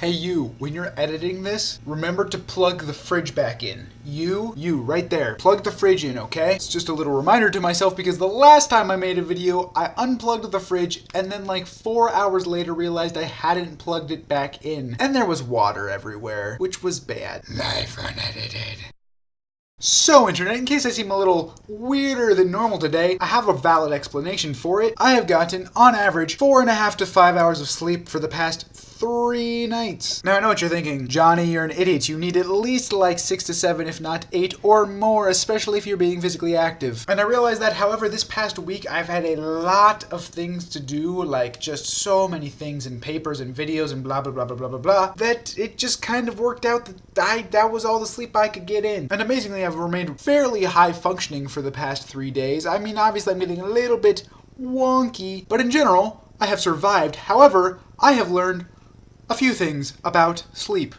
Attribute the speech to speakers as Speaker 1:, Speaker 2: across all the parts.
Speaker 1: Hey you, when you're editing this, remember to plug the fridge back in. You, right there. Plug the fridge in, okay? It's just a little reminder to myself because the last time I made a video, I unplugged the fridge and then like 4 hours later realized I hadn't plugged it back in. And there was water everywhere, which was bad. Life unedited. So internet, in case I seem a little weirder than normal today, I have a valid explanation for it. I have gotten, on average, 4.5 to 5 hours of sleep for the past 3 nights. Now I know what you're thinking, Johnny, you're an idiot. You need at least like 6 to 7, if not 8 or more, especially if you're being physically active. And I realize that, however, this past week I've had a lot of things to do, like just so many things and papers and videos and blah blah blah blah blah blah blah, that it just kind of worked out that that was all the sleep I could get in. And amazingly, I've remained fairly high functioning for the past 3 days. I mean, obviously I'm getting a little bit wonky, but in general, I have survived. However, I have learned a few things about sleep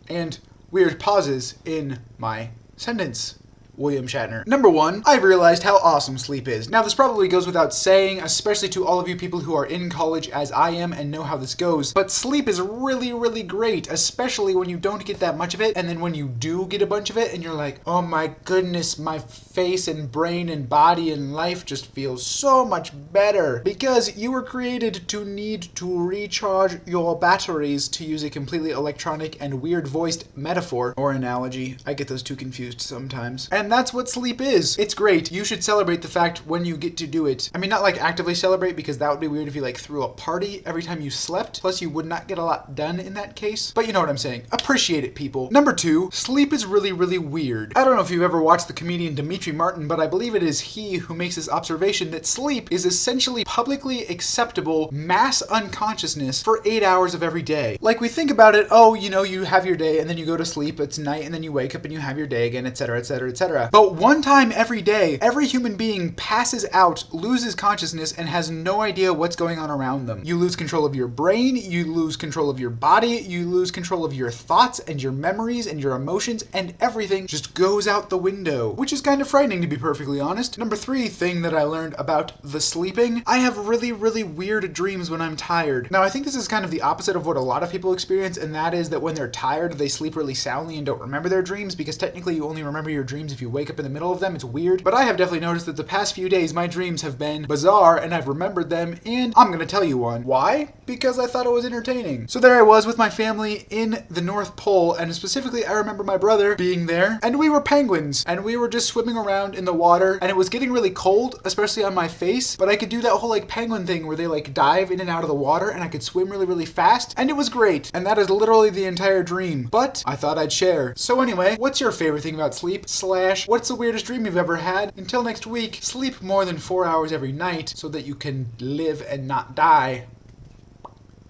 Speaker 1: and weird pauses in my sentence. William Shatner. Number 1, I've realized how awesome sleep is. Now this probably goes without saying, especially to all of you people who are in college as I am and know how this goes, but sleep is really, really great, especially when you don't get that much of it, and then when you do get a bunch of it and you're like, oh my goodness, my face and brain and body and life just feels so much better. Because you were created to need to recharge your batteries, to use a completely electronic and weird voiced metaphor or analogy. I get those two confused sometimes. And that's what sleep is. It's great. You should celebrate the fact when you get to do it. I mean, not like actively celebrate, because that would be weird if you like threw a party every time you slept. Plus you would not get a lot done in that case. But you know what I'm saying. Appreciate it, people. Number 2, sleep is really, really weird. I don't know if you've ever watched the comedian Demetri Martin, but I believe it is he who makes this observation that sleep is essentially publicly acceptable mass unconsciousness for 8 hours of every day. Like we think about it, oh, you know, you have your day and then you go to sleep, it's night, and then you wake up and you have your day again, etc., etc., etc. But one time every day, every human being passes out, loses consciousness, and has no idea what's going on around them. You lose control of your brain, you lose control of your body, you lose control of your thoughts and your memories and your emotions, and everything just goes out the window, which is kind of frightening, to be perfectly honest. Number 3 thing that I learned about the sleeping, I have really, really weird dreams when I'm tired. Now I think this is kind of the opposite of what a lot of people experience, and that is that when they're tired, they sleep really soundly and don't remember their dreams, because technically you only remember your dreams if you wake up in the middle of them. It's weird, but I have definitely noticed that the past few days my dreams have been bizarre and I've remembered them, and I'm gonna tell you one. Why? Because I thought it was entertaining. So there I was with my family in the North Pole, and specifically I remember my brother being there, and we were penguins, and we were just swimming around in the water, and it was getting really cold, especially on my face, but I could do that whole like penguin thing where they like dive in and out of the water, and I could swim really, really fast, and it was great. And that is literally the entire dream, but I thought I'd share. So anyway, what's your favorite thing about sleep? / what's the weirdest dream you've ever had? Until next week, sleep more than 4 hours every night so that you can live and not die.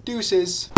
Speaker 1: Deuces.